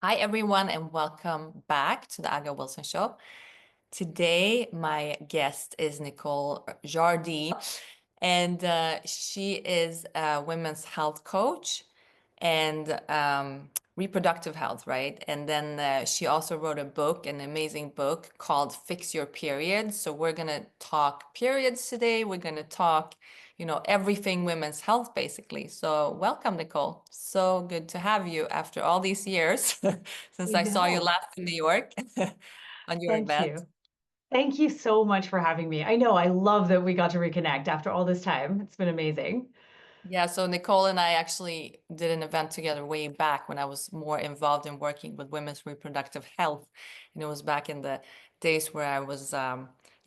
Hi, everyone, and welcome back to the Aga Wilson Show. Today, my guest is Nicole Jardim, and she is a women's health coach and reproductive health, right? And then she also wrote a book, an amazing book called Fix Your Period. So we're going to talk periods today. We're going to talk, everything women's health, basically. So welcome, Nicole. So good to have you after all these years since I I saw you know. last in New York on your Thank event. you. Thank you so much for having me. I know, I love that we got to reconnect after all this time. It's been amazing. Yeah, so Nicole and I actually did an event together way back when I was more involved in working with women's reproductive health. And it was back in the days where I was,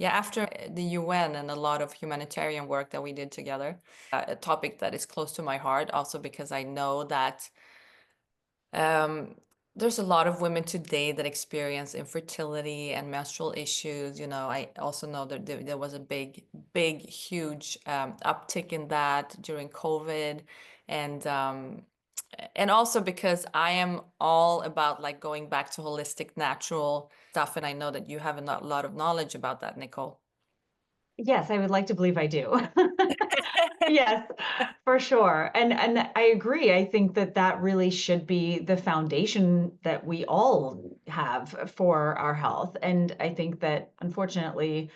yeah, after the UN and a lot of humanitarian work that we did together. A topic that is close to my heart, also because I know that um, there's a lot of women today that experience infertility and menstrual issues. I also know that there was a big, huge uptick in that during COVID. And and also because I am all about like going back to holistic, natural stuff. And I know that you have a lot of knowledge about that, Nicole. Yes, I would like to believe I do. Yes, for sure. And I agree. I think that that really should be the foundation that we all have for our health. And I think that unfortunately,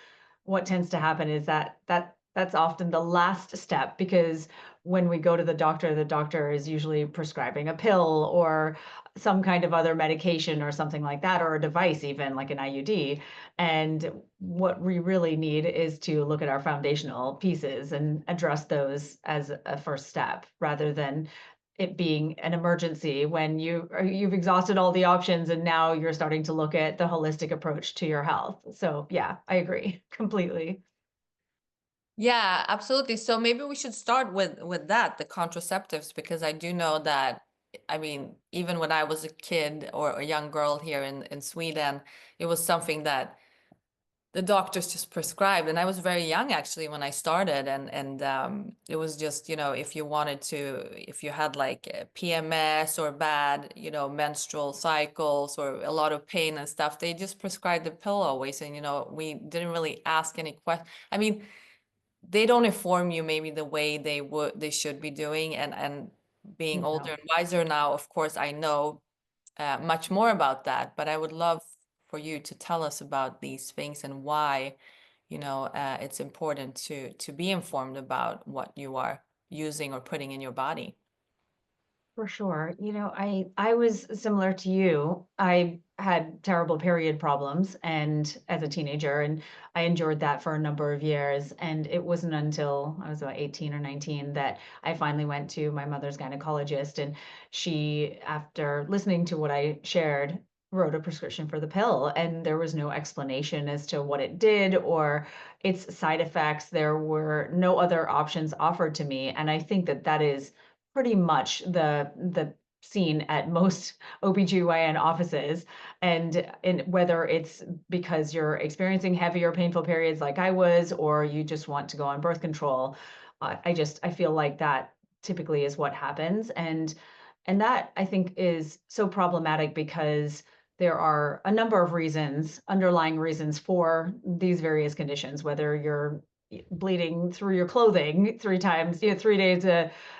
what tends to happen is that's often the last step because when we go to the doctor is usually prescribing a pill or some kind of other medication or something like that, or a device, even like an IUD. And what we really need is to look at our foundational pieces and address those as a first step rather than it being an emergency when you've exhausted all the options and now you're starting to look at the holistic approach to your health. So yeah, I agree completely. Yeah, absolutely. So maybe we should start with that, the contraceptives, because I do know that, I mean, even when I was a kid or a young girl here in Sweden, it was something that the doctors just prescribed. And I was very young actually when I started, and it was just, if you wanted to, if you had like PMS or bad, menstrual cycles or a lot of pain and stuff, they just prescribed the pill always. And we didn't really ask any questions. I mean, they don't inform you maybe the way they should be doing, and being older No. and wiser now, of course, I know much more about that, but I would love for you to tell us about these things and why it's important to be informed about what you are using or putting in your body. For sure. I was similar to you. I had terrible period problems and as a teenager, and I endured that for a number of years. And it wasn't until I was about 18 or 19 that I finally went to my mother's gynecologist. And she, after listening to what I shared, wrote a prescription for the pill. And there was no explanation as to what it did or its side effects. There were no other options offered to me. And I think that that is pretty much the scene at most OBGYN offices. And in whether it's because you're experiencing heavy or painful periods like I was, or you just want to go on birth control, I feel like that typically is what happens. And that I think is so problematic because there are a number of reasons, underlying reasons for these various conditions, whether you're bleeding through your clothing 3 times, 3 days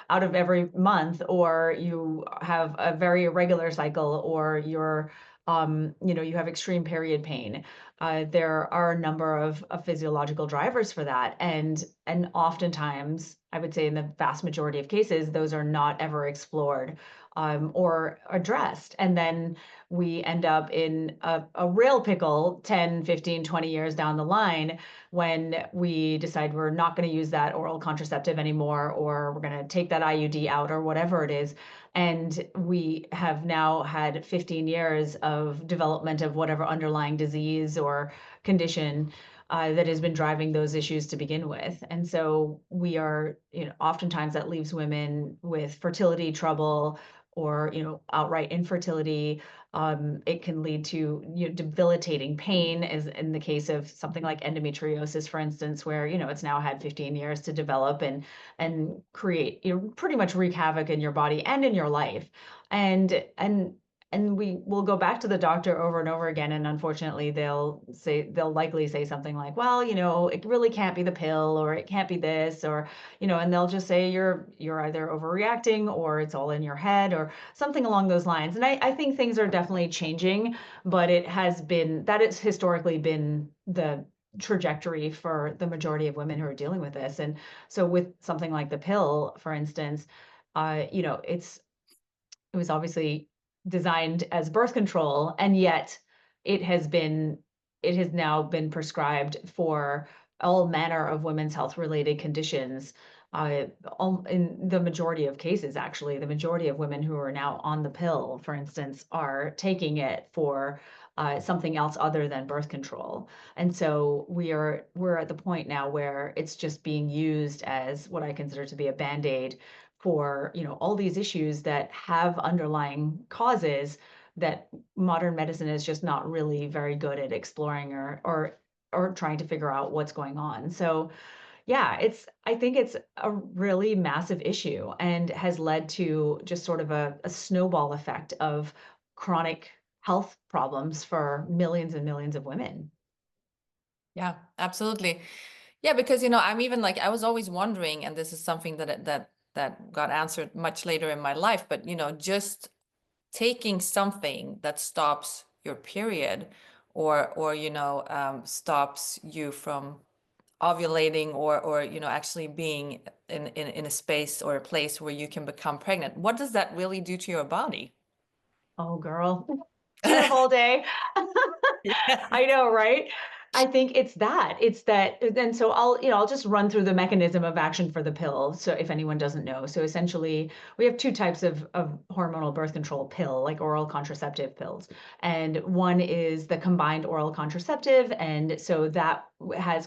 out of every month, or you have a very irregular cycle, or you have extreme period pain. There are a number of physiological drivers for that, and oftentimes, I would say in the vast majority of cases, those are not ever explored or addressed. And then we end up in a real pickle 10, 15, 20 years down the line when we decide we're not going to use that oral contraceptive anymore, or we're going to take that IUD out, or whatever it is. And we have now had 15 years of development of whatever underlying disease or condition that has been driving those issues to begin with. And so we are, oftentimes that leaves women with fertility trouble or, outright infertility. It can lead to debilitating pain, as in the case of something like endometriosis, for instance, where it's now had 15 years to develop and create, pretty much wreak havoc in your body and in your life. And and we will go back to the doctor over and over again, and unfortunately they'll likely say something like, well, it really can't be the pill, or it can't be this, or and they'll just say you're either overreacting, or it's all in your head, or something along those lines. And I think things are definitely changing, but it's historically been the trajectory for the majority of women who are dealing with this. And so with something like the pill, for instance, it was obviously designed as birth control, and yet it has been it has now been prescribed for all manner of women's health related conditions. In the majority of cases, actually, the majority of women who are now on the pill, for instance, are taking it for something else other than birth control. And so we're at the point now where it's just being used as what I consider to be a band-aid for all these issues that have underlying causes that modern medicine is just not really very good at exploring, or trying to figure out what's going on. So yeah, I think it's a really massive issue, and has led to just sort of a snowball effect of chronic health problems for millions and millions of women. Yeah, absolutely. Yeah, because I'm even like I was always wondering, and this is something that got answered much later in my life, but just taking something that stops your period, or stops you from ovulating, or actually being in a space or a place where you can become pregnant. What does that really do to your body? Oh, girl, your whole day. I know, right? I think it's that, and so I'll just run through the mechanism of action for the pill. So if anyone doesn't know, so essentially we have two types of hormonal birth control pill, like oral contraceptive pills. And one is the combined oral contraceptive. And so that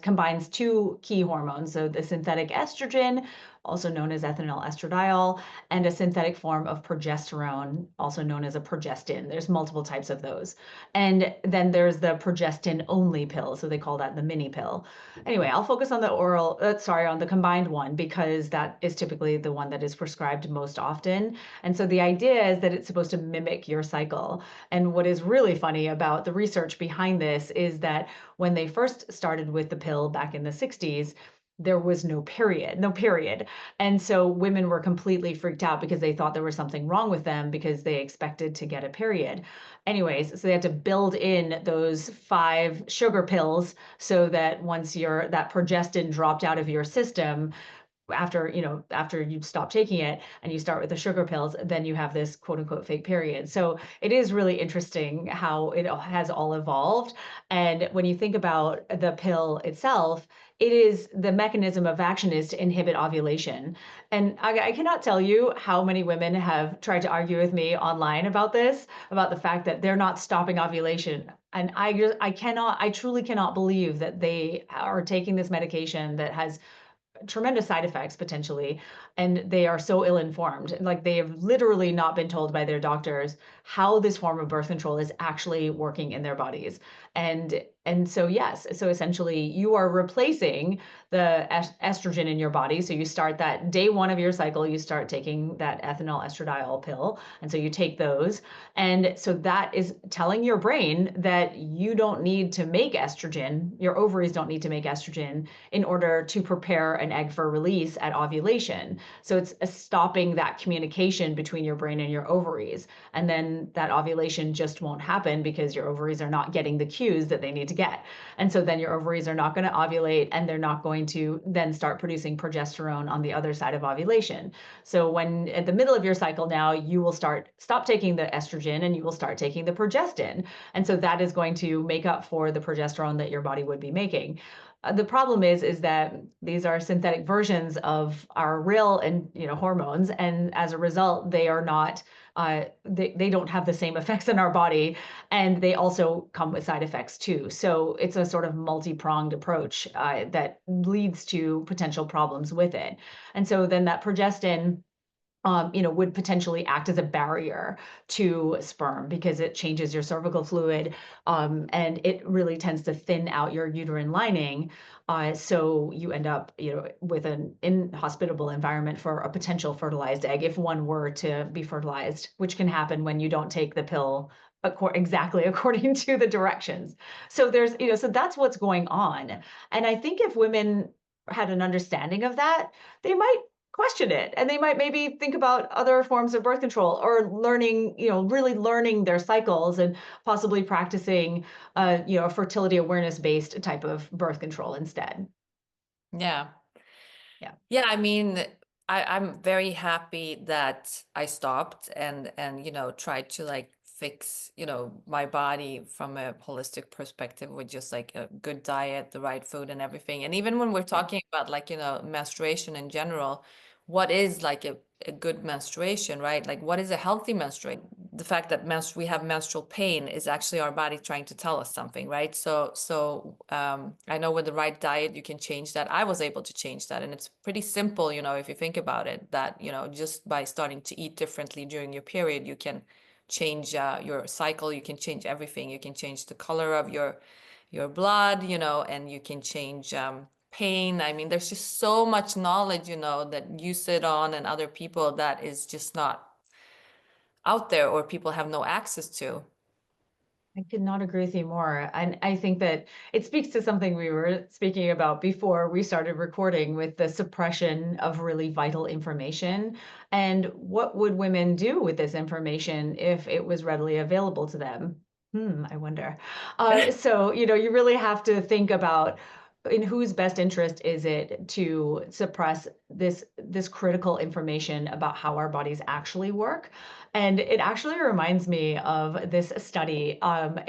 combines two key hormones. So the synthetic estrogen, also known as ethinyl estradiol, and a synthetic form of progesterone, also known as a progestin. There's multiple types of those. And then there's the progestin only pill. So they call that the mini pill. Anyway, I'll focus on on the combined one, because that is typically the one that is prescribed most often. And so the idea is that it's supposed to mimic your cycle. And what is really funny about the research behind this is that when they first started with the pill back in the 60s, there was no period, no period. And so women were completely freaked out because they thought there was something wrong with them, because they expected to get a period. Anyways, so they had to build in those 5 sugar pills, so that once that progestin dropped out of your system, after you stop taking it and you start with the sugar pills, then you have this quote unquote fake period. So it is really interesting how it has all evolved. And when you think about the pill itself, the mechanism of action is to inhibit ovulation. And I cannot tell you how many women have tried to argue with me online about this, about the fact that they're not stopping ovulation. And I truly cannot believe that they are taking this medication that has tremendous side effects potentially, and they are so ill-informed. Like, they have literally not been told by their doctors how this form of birth control is actually working in their bodies. And so yes, so essentially you are replacing the estrogen in your body. So you start that day one of your cycle, you start taking that ethinyl estradiol pill, and so you take those. And so that is telling your brain that you don't need to make estrogen, your ovaries don't need to make estrogen in order to prepare an egg for release at ovulation. So it's stopping that communication between your brain and your ovaries. And then that ovulation just won't happen, because your ovaries are not getting the cues that they need to get. And so then your ovaries are not going to ovulate, and they're not going to then start producing progesterone on the other side of ovulation. So when at the middle of your cycle now, you will stop taking the estrogen, and you will start taking the progestin. And so that is going to make up for the progesterone that your body would be making. The problem is that these are synthetic versions of our real and hormones, and as a result, they are not they don't have the same effects in our body, and they also come with side effects too. So it's a sort of multi-pronged approach that leads to potential problems with it. And so then that progestin would potentially act as a barrier to sperm because it changes your cervical fluid, and it really tends to thin out your uterine lining. So you end up, with an inhospitable environment for a potential fertilized egg if one were to be fertilized, which can happen when you don't take the pill exactly according to the directions. So so that's what's going on. And I think if women had an understanding of that, they might question it, and they might maybe think about other forms of birth control, or learning, really learning their cycles, and possibly practicing a fertility awareness based type of birth control instead. Yeah. Yeah. Yeah, I mean, I'm very happy that I stopped and tried to like fix, my body from a holistic perspective with just like a good diet, the right food and everything. And even when we're talking about like, menstruation in general, what is like a good menstruation, right? Like what is a healthy menstruation? The fact that we have menstrual pain is actually our body trying to tell us something, right? So I know with the right diet you can change that. I was able to change that, and it's pretty simple, if you think about it, that just by starting to eat differently during your period, you can change your cycle, you can change everything, you can change the color of your blood, and you can change pain. I mean, there's just so much knowledge, that you sit on and other people that is just not out there, or people have no access to. I could not agree with you more. And I think that it speaks to something we were speaking about before we started recording, with the suppression of really vital information. And what would women do with this information if it was readily available to them? I wonder. So, you really have to think about, in whose best interest is it to suppress this critical information about how our bodies actually work. And it actually reminds me of this study. I'm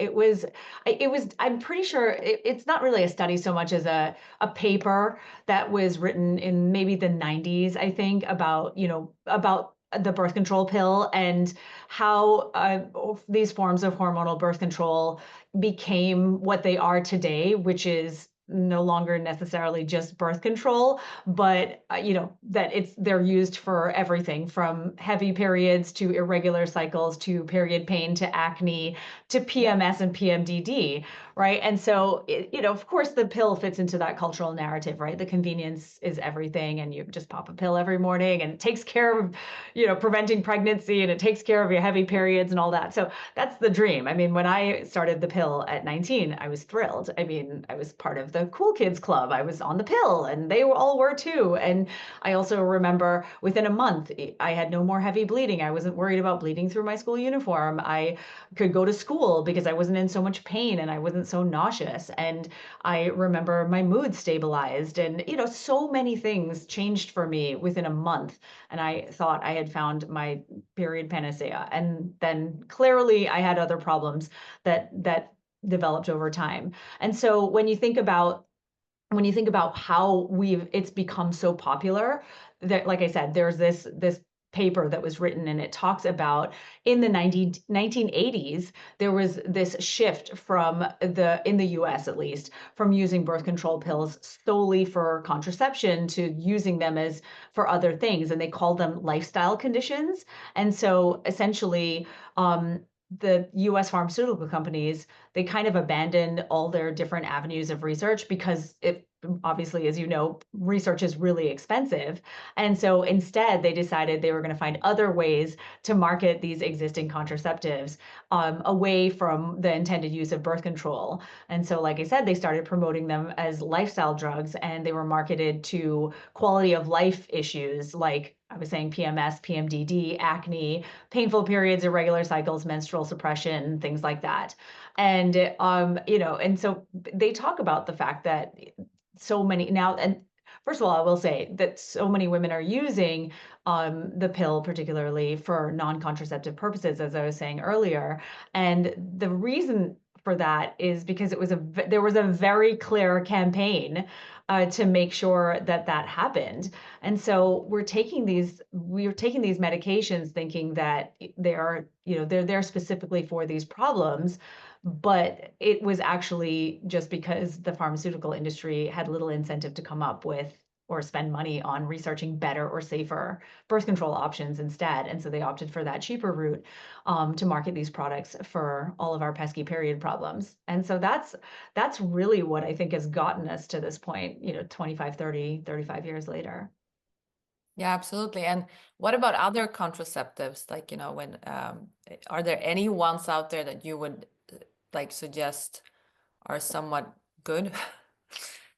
pretty sure it's not really a study so much as a paper that was written in maybe the 90s, I think, about the birth control pill, and how these forms of hormonal birth control became what they are today, which is no longer necessarily just birth control, but that they're used for everything from heavy periods to irregular cycles to period pain to acne to Yeah. PMS and PMDD, right? And so, of course, the pill fits into that cultural narrative, right? The convenience is everything, and you just pop a pill every morning, and it takes care of, preventing pregnancy, and it takes care of your heavy periods and all that. So that's the dream. I mean, when I started the pill at 19, I was thrilled. I mean, I was part of the cool kids club. I was on the pill, and they all were too. And I also remember within a month, I had no more heavy bleeding. I wasn't worried about bleeding through my school uniform. I could go to school because I wasn't in so much pain, and I wasn't so nauseous. And I remember my mood stabilized, and, so many things changed for me within a month. And I thought I had found my period panacea. And then clearly I had other problems that developed over time. And so when you think about how it's become so popular, that, like I said, there's this paper that was written, and it talks about, in the 1980s, there was this shift in the US at least, from using birth control pills solely for contraception to using them as for other things, and they called them lifestyle conditions. And so essentially, the US pharmaceutical companies, they kind of abandoned all their different avenues of research, because it obviously, as you know, research is really expensive. And so instead, they decided they were going to find other ways to market these existing contraceptives, away from the intended use of birth control. And so, like I said, they started promoting them as lifestyle drugs, and they were marketed to quality of life issues like, I was saying, PMS, PMDD, acne, painful periods, irregular cycles, menstrual suppression, things like that. And and so they talk about the fact that so many now, and first of all, I will say that so many women are using the pill, particularly for non-contraceptive purposes, as I was saying earlier. And the reason for that is because there was a very clear campaign to make sure that that happened. And so we're taking these medications thinking that they're there specifically for these problems, but it was actually just because the pharmaceutical industry had little incentive to come up with or spend money on researching better or safer birth control options instead. And so they opted for that cheaper route to market these products for all of our pesky period problems. And so that's really what I think has gotten us to this point, 25, 30, 35 years later. Yeah, absolutely. And what about other contraceptives? Like, when are there any ones out there that you would like suggest are somewhat good,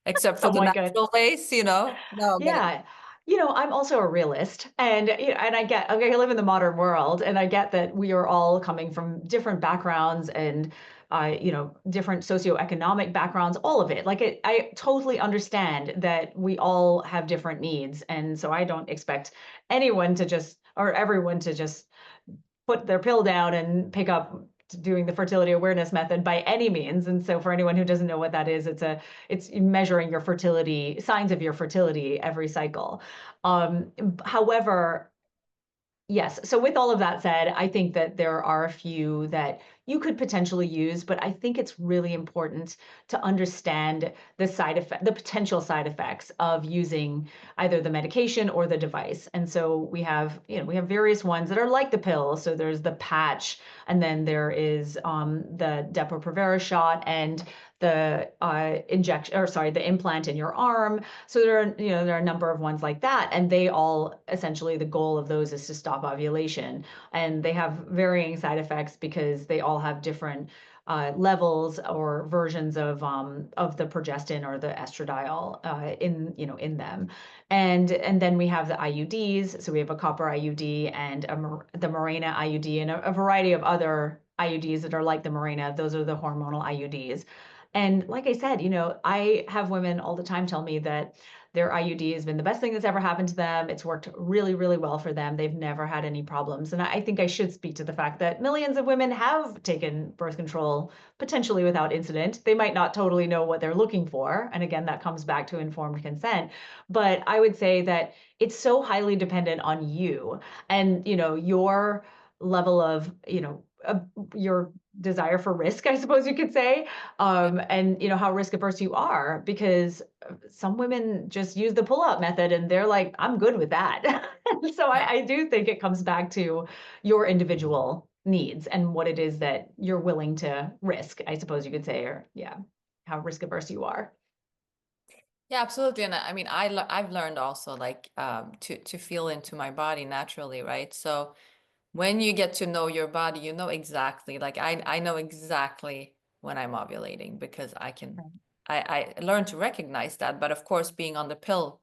except for the Somewhat good. natural ways, No, but Yeah. I'm also a realist and and I get okay, I live in the modern world and I get that we are all coming from different backgrounds and different socioeconomic backgrounds, all of it. Like I totally understand that we all have different needs. And so I don't expect anyone to just or everyone to just put their pill down and pick up doing the fertility awareness method by any means. And so for anyone who doesn't know what that is, it's measuring your fertility, signs of your fertility every cycle. However, yes. So with all of that said, I think that there are a few that you could potentially use, but I think it's really important to understand the potential side effects of using either the medication or the device. And so we have various ones that are like the pill. So there's the patch, and then there is the Depo-Provera shot and the injection, or sorry, the implant in your arm. So there are a number of ones like that, and they all essentially the goal of those is to stop ovulation, and they have varying side effects because they all have different levels or versions of the progestin or the estradiol in them, and then we have the IUDs. So we have a copper IUD and the Mirena IUD and a variety of other IUDs that are like the Mirena. Those are the hormonal IUDs. And like I said, I have women all the time tell me that their IUD has been the best thing that's ever happened to them. It's worked really, really well for them. They've never had any problems. And I think I should speak to the fact that millions of women have taken birth control potentially without incident. They might not totally know what they're looking for. And again, that comes back to informed consent. But I would say that it's so highly dependent on you and, your level of, your desire for risk, I suppose you could say, yeah, and how risk averse you are, because some women just use the pull-out method and they're like, I'm good with that. So yeah. I do think it comes back to your individual needs and what it is that you're willing to risk, I suppose you could say, or yeah, how risk averse you are. Yeah, absolutely. And I mean, I've learned also like to feel into my body naturally, right? So when you get to know your body, you know exactly, like I know exactly when I'm ovulating because I learned to recognize that. But of course, being on the pill,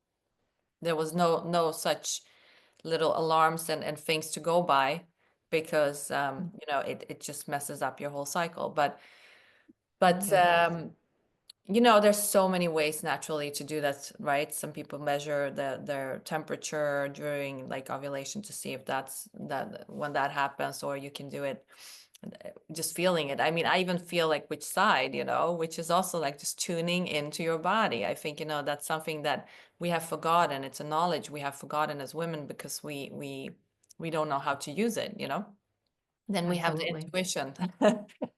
there was no such little alarms and things to go by because it just messes up your whole cycle. But It does. there's so many ways naturally to do that, right? Some people measure their temperature during like ovulation to see if that's that when that happens, or you can do it just feeling it. I mean, I even feel like which side, which is also like just tuning into your body. I think, that's something that we have forgotten. It's a knowledge we have forgotten as women because we don't know how to use it. Then we have the Absolutely. intuition,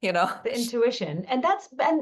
you know. The intuition. And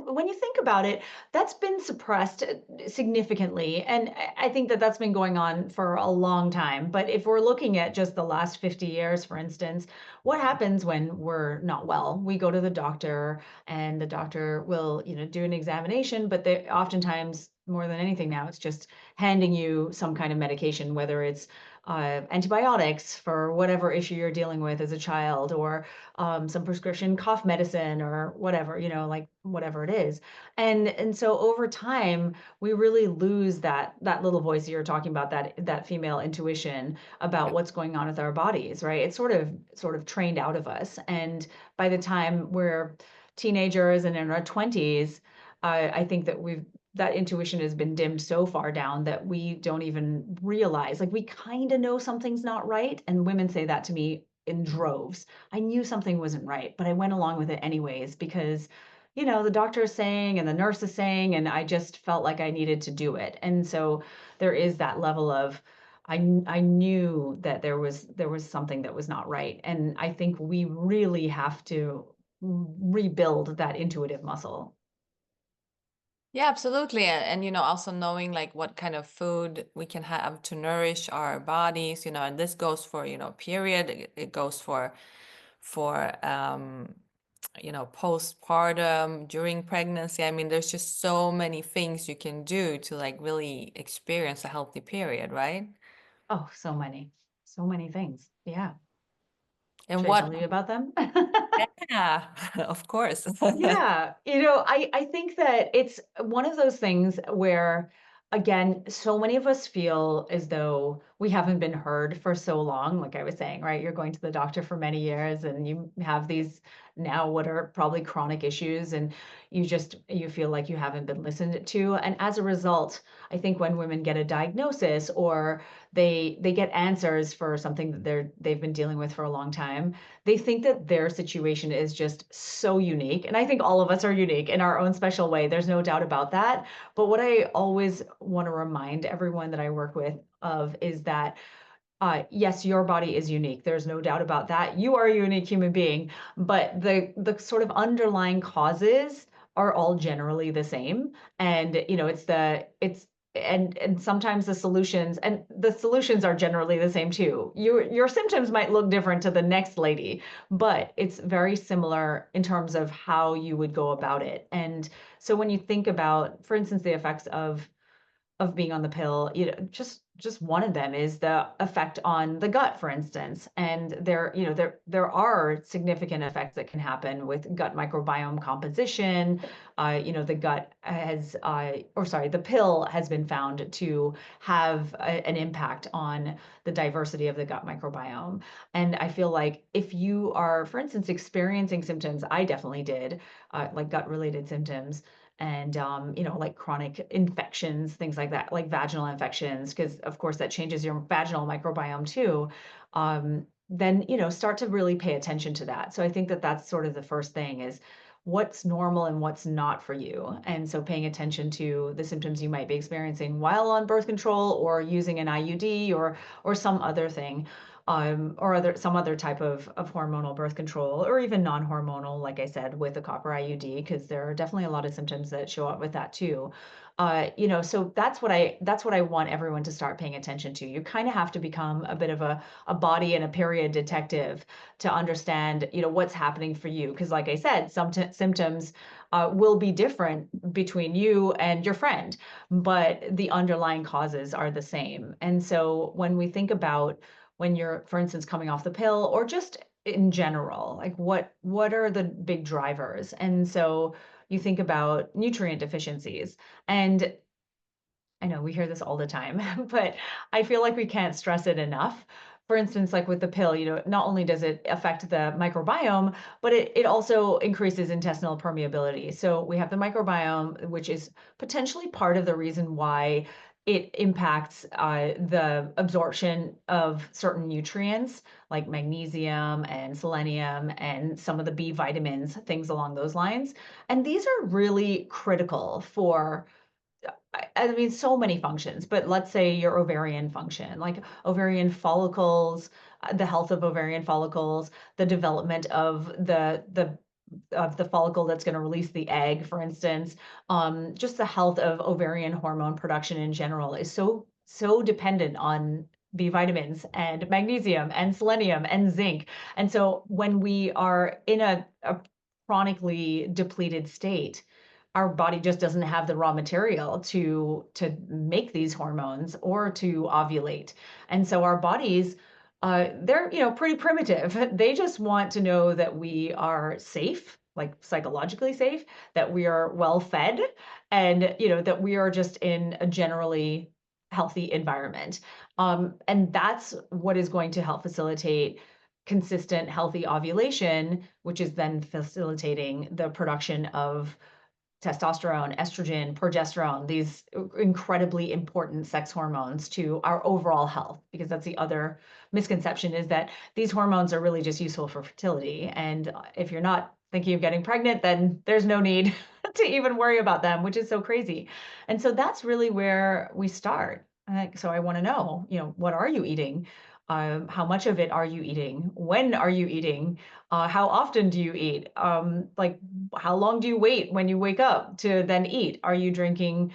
when you think about it, that's been suppressed significantly. And I think that that's been going on for a long time. But if we're looking at just the last 50 years, for instance, what happens when we're not well? We go to the doctor and the doctor will, do an examination, but they oftentimes more than anything now, it's just handing you some kind of medication, whether it's antibiotics for whatever issue you're dealing with as a child, or some prescription cough medicine or whatever, like whatever it is. And so over time, we really lose that little voice you're talking about, that female intuition about what's going on with our bodies, right? It's sort of trained out of us. And by the time we're teenagers and in our 20s, I think that intuition has been dimmed so far down that we don't even realize, like we kind of know something's not right. And women say that to me in droves. I knew something wasn't right, but I went along with it anyways because, the doctor is saying and the nurse is saying, and I just felt like I needed to do it. And so there is that level of, I knew that there was something that was not right. And I think we really have to rebuild that intuitive muscle. Yeah, absolutely. And also knowing like what kind of food we can have to nourish our bodies, and this goes for, period, it goes for postpartum, during pregnancy. I mean, there's just so many things you can do to like really experience a healthy period, right? Oh, so many things. Yeah. And Should I what, tell you about them? yeah, of course. Yeah, I think that it's one of those things where, again, so many of us feel as though we haven't been heard for so long. Like I was saying, right? You're going to the doctor for many years and you have these now what are probably chronic issues, and you feel like you haven't been listened to. And as a result, I think when women get a diagnosis or they get answers for something that they've been dealing with for a long time, they think that their situation is just so unique. And I think all of us are unique in our own special way. There's no doubt about that. But what I always want to remind everyone that I work with of is that yes, your body is unique. There's no doubt about that. You are a unique human being, but the sort of underlying causes are all generally the same. And and sometimes the solutions are generally the same too. Your symptoms might look different to the next lady, but it's very similar in terms of how you would go about it. And so when you think about, for instance, the effects of being on the pill, just one of them is the effect on the gut, for instance. And there are significant effects that can happen with gut microbiome composition. The gut has, or sorry, the pill has been found to have an impact on the diversity of the gut microbiome. And I feel like if you are, for instance, experiencing symptoms, I definitely did, like gut related symptoms, and like chronic infections, things like that, like vaginal infections, because of course that changes your vaginal microbiome too. Then start to really pay attention to that. So I think that that's sort of the first thing is what's normal and what's not for you. And so paying attention to the symptoms you might be experiencing while on birth control or using an IUD or some other thing, or some other type of hormonal birth control, or even non-hormonal, like I said, with a copper IUD, because there are definitely a lot of symptoms that show up with that too. So that's what I want everyone to start paying attention to. You kind of have to become a bit of a body and a period detective to understand, what's happening for you. Because, like I said, some symptoms will be different between you and your friend, but the underlying causes are the same. And so when we think about when you're, for instance, coming off the pill or just in general, like what are the big drivers? And so you think about nutrient deficiencies. And I know we hear this all the time, but I feel like we can't stress it enough. For instance, like with the pill, not only does it affect the microbiome, but it also increases intestinal permeability. So we have the microbiome, which is potentially part of the reason why it impacts the absorption of certain nutrients like magnesium and selenium and some of the B vitamins, things along those lines. And these are really critical for I mean, so many functions, but let's say your ovarian function, like ovarian follicles, the health of ovarian follicles, the development of the follicle that's going to release the egg, for instance, just the health of ovarian hormone production in general is so dependent on B vitamins and magnesium and selenium and zinc. And so when we are in a chronically depleted state, our body just doesn't have the raw material to make these hormones or to ovulate. And so our bodies, they're pretty primitive. They just want to know that we are safe, like psychologically safe, that we are well fed, and that we are just in a generally healthy environment. And that's what is going to help facilitate consistent healthy ovulation, which is then facilitating the production of testosterone, estrogen, progesterone, these incredibly important sex hormones to our overall health, because that's the other misconception, is that these hormones are really just useful for fertility. And if you're not thinking of getting pregnant, then there's no need to even worry about them, which is so crazy. And so that's really where we start. So I want to know, what are you eating? How much of it are you eating? When are you eating? How often do you eat? Like, how long do you wait when you wake up to then eat? Are you drinking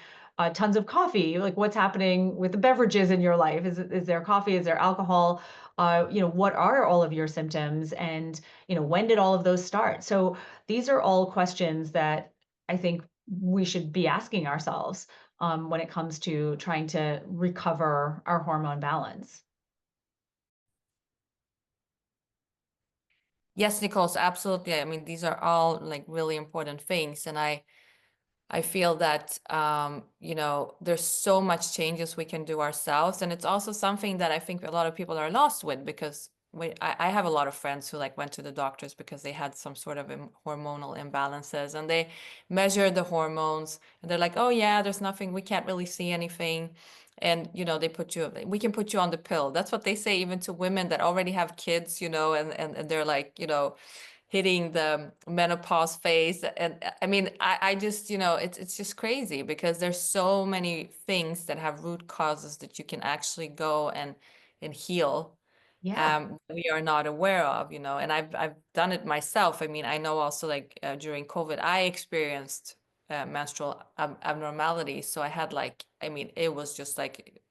tons of coffee? Like, what's happening with the beverages in your life? Is there coffee? Is there alcohol? What are all of your symptoms? And, when did all of those start? So these are all questions that I think we should be asking ourselves when it comes to trying to recover our hormone balance. Yes, Nicole, so absolutely. I mean, these are all like really important things. And I feel that there's so much changes we can do ourselves, and it's also something that I think a lot of people are lost with because I have a lot of friends who like went to the doctors because they had some sort of hormonal imbalances, and they measure the hormones, and they're like, oh yeah, there's nothing, we can't really see anything, and we can put you on the pill. That's what they say even to women that already have kids, and they're like, hitting the menopause phase. And I mean, I just, it's just crazy because there's so many things that have root causes that you can actually go and heal Yeah. we are not aware of, and I've done it myself. I mean, I know also like during COVID, I experienced menstrual abnormalities. So I had like, I mean, it was just like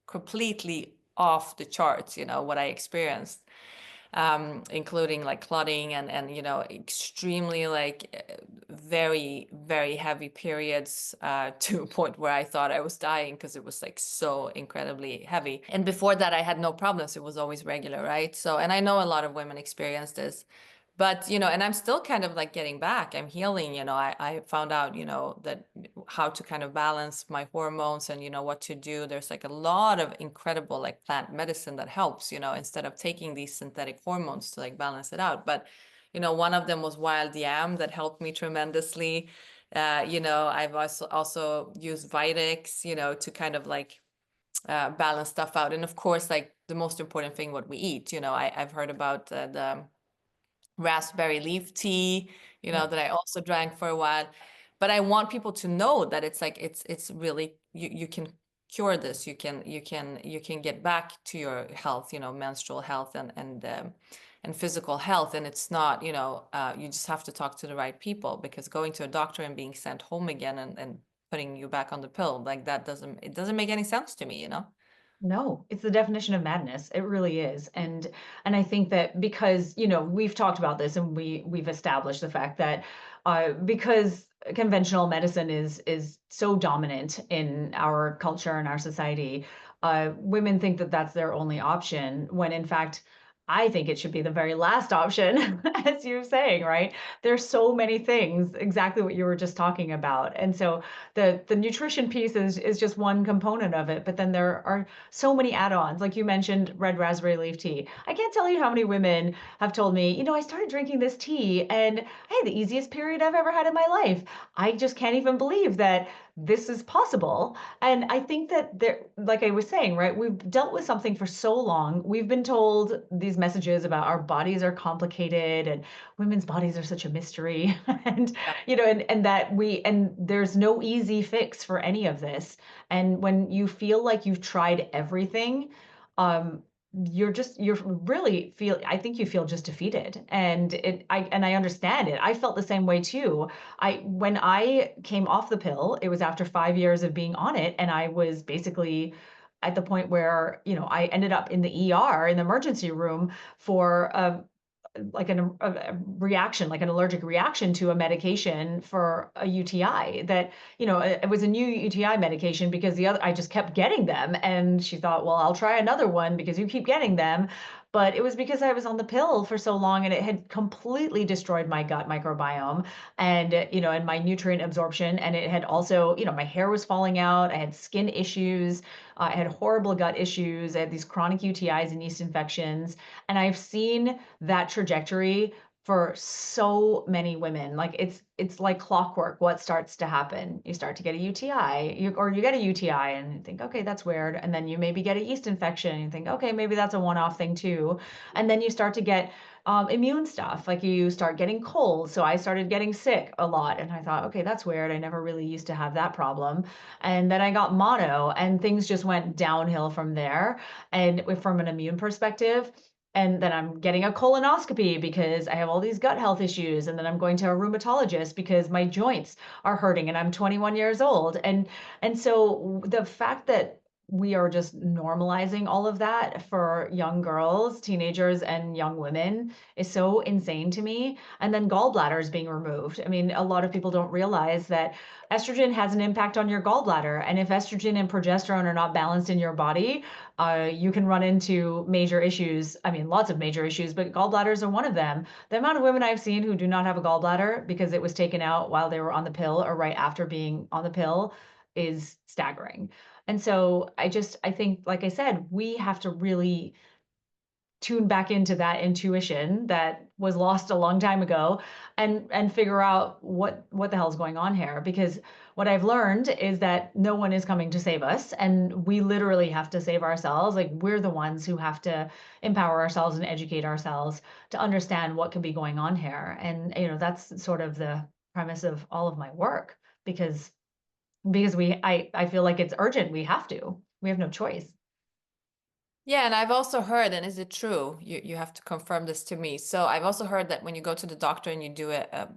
completely off the charts, what I experienced, including like clotting and extremely like very, very heavy periods to a point where I thought I was dying because it was like so incredibly heavy. And before that, I had no problems. It was always regular, right? So, and I know a lot of women experience this. But, and I'm still kind of like getting back. I'm healing, I found out, that how to kind of balance my hormones and, what to do. There's like a lot of incredible like plant medicine that helps, instead of taking these synthetic hormones to like balance it out. But, one of them was wild yam that helped me tremendously. I've also used Vitex, to kind of like balance stuff out. And of course, like the most important thing, what we eat, I've heard about the raspberry leaf tea, Yep. that I also drank for a while. But I want people to know that it's like it's really you can cure this. You can get back to your health, menstrual health and physical health. And it's not, you just have to talk to the right people because going to a doctor and being sent home again and putting you back on the pill like that doesn't make any sense to me. No, it's the definition of madness. It really is. And I think that because, we've talked about this and we've established the fact that because conventional medicine is so dominant in our culture and our society, women think that that's their only option when in fact I think it should be the very last option, as you're saying, right? There's so many things, exactly what you were just talking about. And so the nutrition piece is just one component of it, but then there are so many add-ons. Like you mentioned, red raspberry leaf tea. I can't tell you how many women have told me, I started drinking this tea and I had the easiest period I've ever had in my life. I just can't even believe that this is possible. And I think that there, like I was saying, right, we've dealt with something for so long. We've been told these messages about our bodies are complicated and women's bodies are such a mystery. And and that and there's no easy fix for any of this. And when you feel like you've tried everything, um, you're really feel I think you feel just defeated. And I understand it. I felt the same way too. When I came off the pill, it was after 5 years of being on it, and I was basically at the point where, I ended up in the ER in the emergency room for like a reaction, like an allergic reaction to a medication for a UTI that, it was a new UTI medication because the other, I just kept getting them. And she thought, well, I'll try another one because you keep getting them. But it was because I was on the pill for so long and it had completely destroyed my gut microbiome and, and my nutrient absorption. And it had also, my hair was falling out. I had skin issues. I had horrible gut issues. I had these chronic UTIs and yeast infections. And I've seen that trajectory for so many women. Like it's like clockwork. What starts to happen? You start to get a UTI, or you get a UTI, and you think, okay, that's weird. And then you maybe get a yeast infection, and you think, okay, maybe that's a one-off thing too. And then you start to get immune stuff. Like you start getting colds. So I started getting sick a lot, and I thought, okay, that's weird. I never really used to have that problem. And then I got mono, and things just went downhill from there. And from an immune perspective, and then I'm getting a colonoscopy because I have all these gut health issues. And then I'm going to a rheumatologist because my joints are hurting and I'm 21 years old. And so the fact that we are just normalizing all of that for young girls, teenagers, and young women is so insane to me. And then gallbladders being removed. I mean, a lot of people don't realize that estrogen has an impact on your gallbladder. And if estrogen and progesterone are not balanced in your body, you can run into major issues. I mean, lots of major issues, but gallbladders are one of them. The amount of women I've seen who do not have a gallbladder because it was taken out while they were on the pill or right after being on the pill is staggering. And so I think, like I said, we have to really tune back into that intuition that was lost a long time ago, and figure out what the hell's going on here. Because what I've learned is that no one is coming to save us, and we literally have to save ourselves. Like, we're the ones who have to empower ourselves and educate ourselves to understand what could be going on here. And that's sort of the premise of all of my work, because I feel like it's urgent. We have no choice. Yeah, and I've also heard, and is it true? You have to confirm this to me. So I've also heard that when you go to the doctor and you do a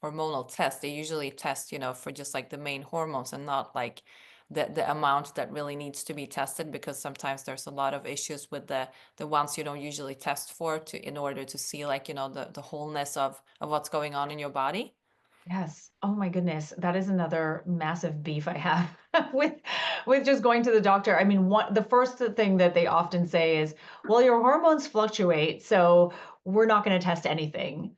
hormonal test, they usually test, for just like the main hormones and not like the amount that really needs to be tested, because sometimes there's a lot of issues with the ones you don't usually test for, to in order to see like, the wholeness of what's going on in your body. Yes. Oh my goodness. That is another massive beef I have with just going to the doctor. I mean, the first thing that they often say is, "Well, your hormones fluctuate, so we're not going to test anything."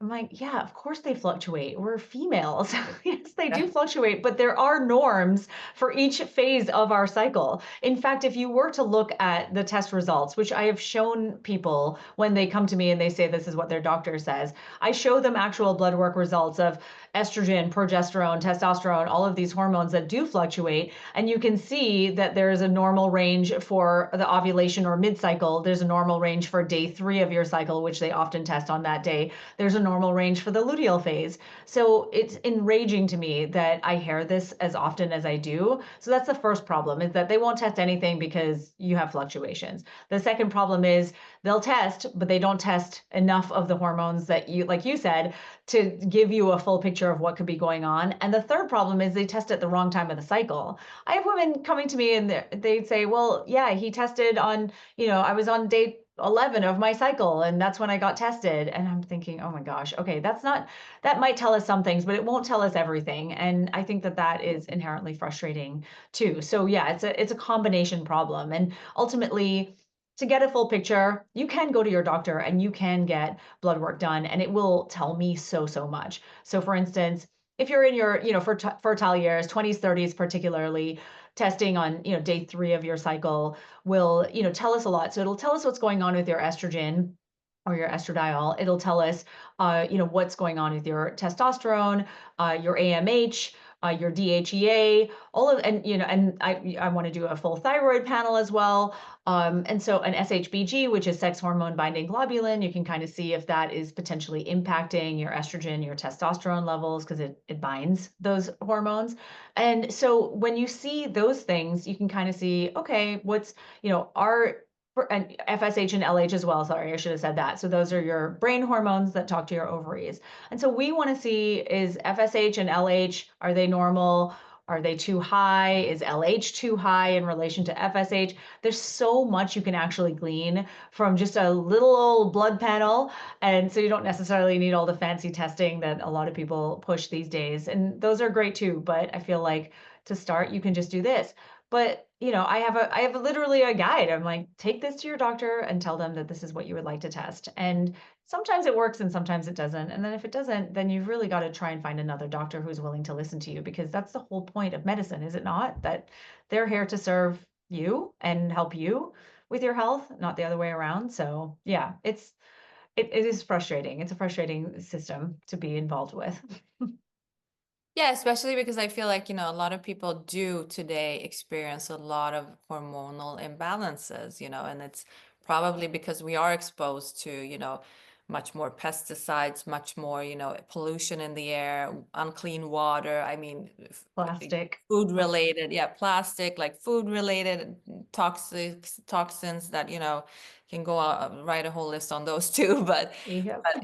I'm like, yeah, of course they fluctuate. We're females. Yes, they Yeah. do fluctuate, but there are norms for each phase of our cycle. In fact, if you were to look at the test results, which I have shown people when they come to me and they say this is what their doctor says, I show them actual blood work results of estrogen, progesterone, testosterone, all of these hormones that do fluctuate. And you can see that there is a normal range for the ovulation or mid cycle. There's a normal range for day 3 of your cycle, which they often test on that day. There's a normal range for the luteal phase. So it's enraging to me that I hear this as often as I do. So that's the first problem, is that they won't test anything because you have fluctuations. The second problem is they'll test, but they don't test enough of the hormones that you, like you said, to give you a full picture of what could be going on. And the third problem is they test at the wrong time of the cycle. I have women coming to me and they say, well, yeah, he tested on, I was on day 11 of my cycle and that's when I got tested. And I'm thinking, oh my gosh, okay, that might tell us some things, but it won't tell us everything. And I think that that is inherently frustrating too. So yeah, it's a combination problem. And ultimately, to get a full picture, you can go to your doctor and you can get blood work done, and it will tell me so much. So for instance, if you're in your, fertile years, 20s, 30s particularly, testing on, day 3 of your cycle will, tell us a lot. So it'll tell us what's going on with your estrogen or your estradiol. It'll tell us, what's going on with your testosterone, your AMH, your DHEA, all of, and I want to do a full thyroid panel as well. And so an SHBG, which is sex hormone binding globulin, you can kind of see if that is potentially impacting your estrogen, your testosterone levels, because it binds those hormones. And so when you see those things, you can kind of see, okay, what's, our and FSH and LH as well. Sorry, I should have said that. So those are your brain hormones that talk to your ovaries. And so we want to see, is FSH and LH, are they normal? Are they too high? Is LH too high in relation to FSH? There's so much you can actually glean from just a little old blood panel. And so you don't necessarily need all the fancy testing that a lot of people push these days. And those are great too. But I feel like to start, you can just do this. But I have literally a guide. I'm like, take this to your doctor and tell them that this is what you would like to test. And sometimes it works and sometimes it doesn't. And then if it doesn't, then you've really got to try and find another doctor who's willing to listen to you, because that's the whole point of medicine, is it not? That they're here to serve you and help you with your health, not the other way around. So yeah, It is frustrating. It's a frustrating system to be involved with. Yeah, especially because I feel like, a lot of people do today experience a lot of hormonal imbalances, and it's probably because we are exposed to, much more pesticides, much more, pollution in the air, unclean water. I mean, Plastic. food Oh, related, yeah, plastic, like food related toxins that, can go out, write a whole list on those too, yep. but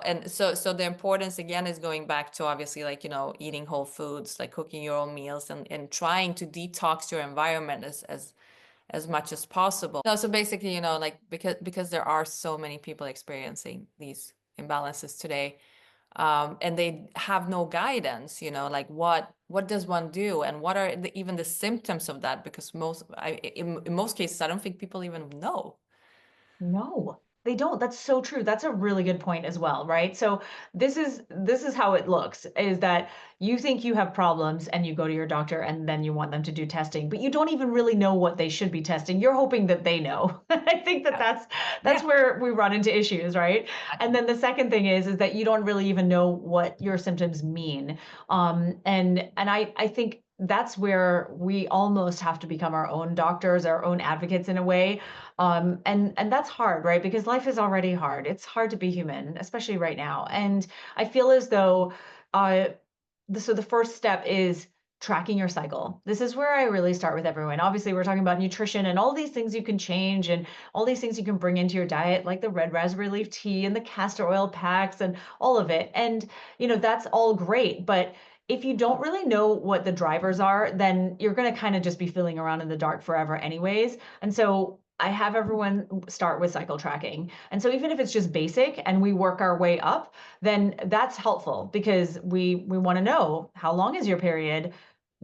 and so the importance again is going back to obviously like, eating whole foods, like cooking your own meals and trying to detox your environment as much as possible. No, so basically, like because there are so many people experiencing these imbalances today, and they have no guidance, like what does one do and what are even the symptoms of that? Because in most cases, I don't think people even know. No, they don't. That's so true. That's a really good point as well, right? So this is how it looks, is that you think you have problems and you go to your doctor and then you want them to do testing, but you don't even really know what they should be testing. You're hoping that they know. I think that Yeah. that's Yeah. where we run into issues, right? And then the second thing is that you don't really even know what your symptoms mean. And I think that's where we almost have to become our own doctors, our own advocates in a way, and that's hard, right? Because life is already hard. It's hard to be human, especially right now. And I feel as though uh, so the first step is tracking your cycle. This is where I really start with everyone. Obviously, we're talking about nutrition and all these things you can change and all these things you can bring into your diet, like the red raspberry leaf tea and the castor oil packs and all of it. And, that's all great. But if you don't really know what the drivers are, then you're going to kind of just be feeling around in the dark forever, anyways. And so I have everyone start with cycle tracking. And so even if it's just basic and we work our way up, then that's helpful because we want to know, how long is your period?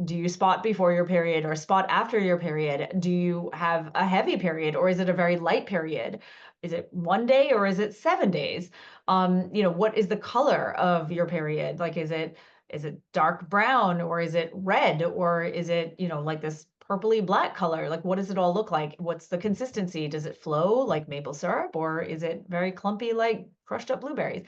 Do you spot before your period or spot after your period? Do you have a heavy period or is it a very light period? Is it 1 day or is it 7 days? What is the color of your period? Like, is it dark brown or is it red or is it, like this purpley black color? Like, what does it all look like? What's the consistency? Does it flow like maple syrup or is it very clumpy like crushed up blueberries?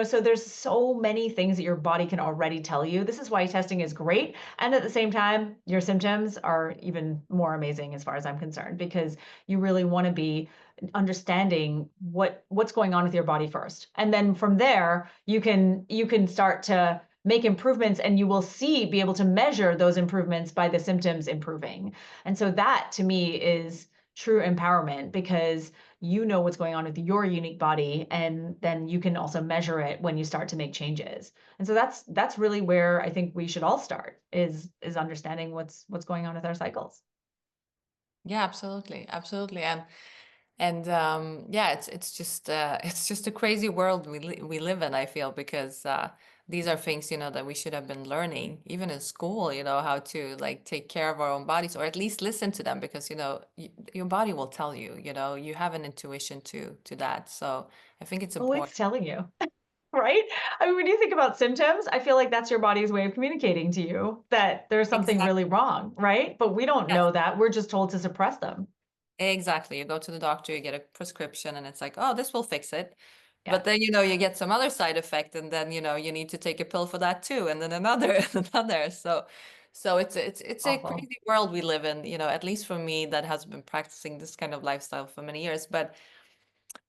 So there's so many things that your body can already tell you. This is why testing is great. And at the same time, your symptoms are even more amazing as far as I'm concerned, because you really want to be understanding what's going on with your body first. And then from there, you can start to make improvements and you will be able to measure those improvements by the symptoms improving. And so that to me is true empowerment, because you know what's going on with your unique body and then you can also measure it when you start to make changes. And so that's really where I think we should all start, is understanding what's going on with our cycles. Yeah, absolutely, absolutely, and yeah, it's just it's just a crazy world we live in. I feel because these are things that we should have been learning even in school. How to like take care of our own bodies, or at least listen to them, because your body will tell you. You have an intuition to that. So I think it's Oh, important. it's telling you. Right? I mean, when you think about symptoms, I feel like that's your body's way of communicating to you that there's something really Exactly. wrong, right? But we don't Yes. know that. We're just told to suppress them. Exactly. You go to the doctor, you get a prescription, and it's like, oh, this will fix it. Yeah, But then, you get some other side effect, and then, you need to take a pill for that too, and then another and another. So it's a awful. crazy world we live in, at least for me that has been practicing this kind of lifestyle for many years. But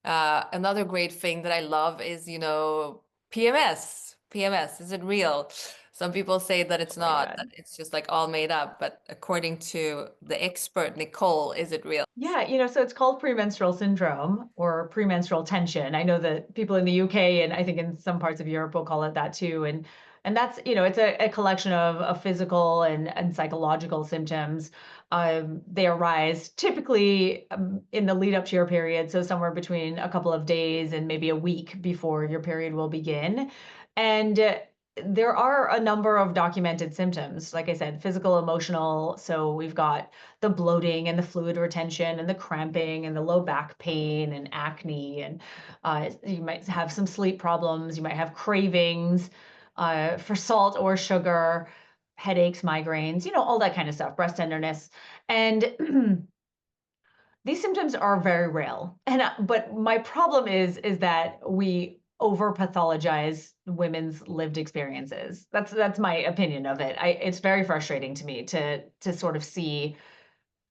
another great thing that I love is, PMS. PMS, is it real? Some people say that it's Oh my not, that God. it's just like all made up. But according to the expert, Nicole, is it real? Yeah, so it's called premenstrual syndrome or premenstrual tension. I know that people in the UK and I think in some parts of Europe will call it that too. And that's, it's a collection of physical and psychological symptoms. They arise typically in the lead up to your period, so somewhere between a couple of days and maybe a week before your period will begin. And there are a number of documented symptoms, like I said, physical, emotional. So we've got the bloating and the fluid retention and the cramping and the low back pain and acne. And you might have some sleep problems. You might have cravings for salt or sugar, headaches, migraines, all that kind of stuff, breast tenderness. And These symptoms are very real. And but my problem is that we over pathologize women's lived experiences. That's my opinion of it. It's very frustrating to me to sort of see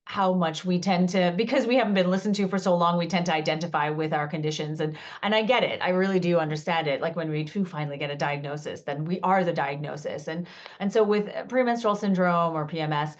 how much we tend to, because we haven't been listened to for so long, we tend to identify with our conditions. And I get it. I really do understand it. Like when we do finally get a diagnosis, then we are the diagnosis. And so with premenstrual syndrome or PMS,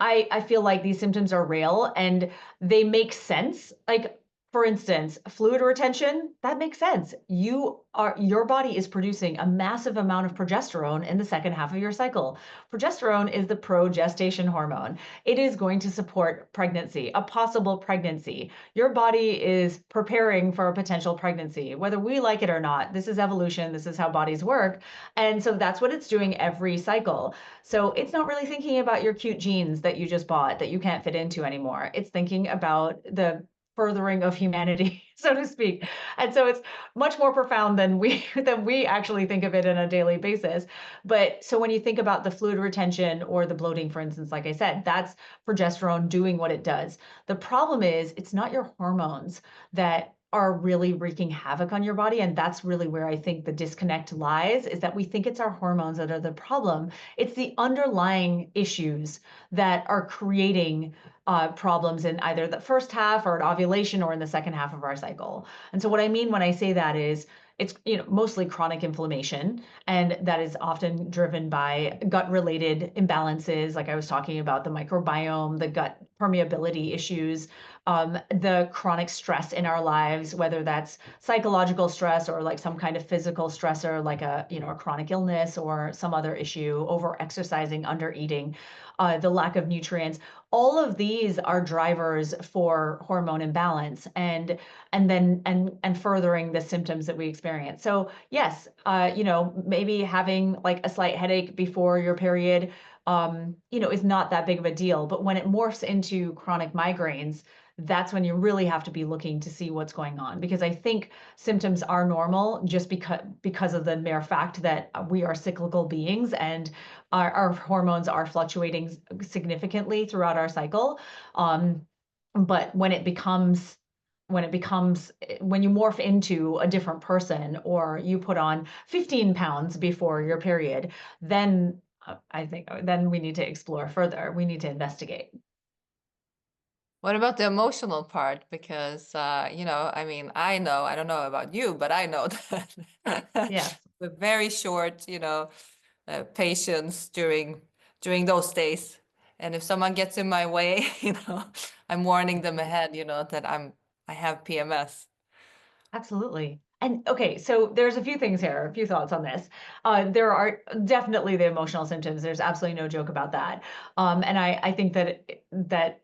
I feel like these symptoms are real and they make sense. Like for instance, fluid retention, that makes sense. Your body is producing a massive amount of progesterone in the second half of your cycle. Progesterone is the progestation hormone. It is going to support pregnancy, a possible pregnancy. Your body is preparing for a potential pregnancy, whether we like it or not. This is evolution. This is how bodies work. And so that's what it's doing every cycle. So it's not really thinking about your cute jeans that you just bought that you can't fit into anymore. It's thinking about the furthering of humanity, so to speak. And so it's much more profound than we actually think of it on a daily basis. But so when you think about the fluid retention or the bloating, for instance, like I said, that's progesterone doing what it does. The problem is it's not your hormones that are really wreaking havoc on your body. And that's really where I think the disconnect lies, is that we think it's our hormones that are the problem. It's the underlying issues that are creating problems in either the first half or at ovulation or in the second half of our cycle. And so what I mean when I say that is it's mostly chronic inflammation, and that is often driven by gut related imbalances, like I was talking about, the microbiome, the gut permeability issues, the chronic stress in our lives, whether that's psychological stress or like some kind of physical stressor, like a chronic illness or some other issue, over exercising, under eating, the lack of nutrients. All of these are drivers for hormone imbalance and furthering the symptoms that we experience. So yes, maybe having like a slight headache before your period, is not that big of a deal. But when it morphs into chronic migraines, that's when you really have to be looking to see what's going on. Because I think symptoms are normal just because of the mere fact that we are cyclical beings and our hormones are fluctuating significantly throughout our cycle. But when you morph into a different person or you put on 15 pounds before your period, then I think then we need to explore further. We need to investigate. What about the emotional part? Because, I mean, I don't know about you, but I know that Yes. the very short, patience during those days. And if someone gets in my way, I'm warning them ahead, that I have PMS. Absolutely. And okay, so there's a few things here, a few thoughts on this. There are definitely the emotional symptoms. There's absolutely no joke about that. And I think that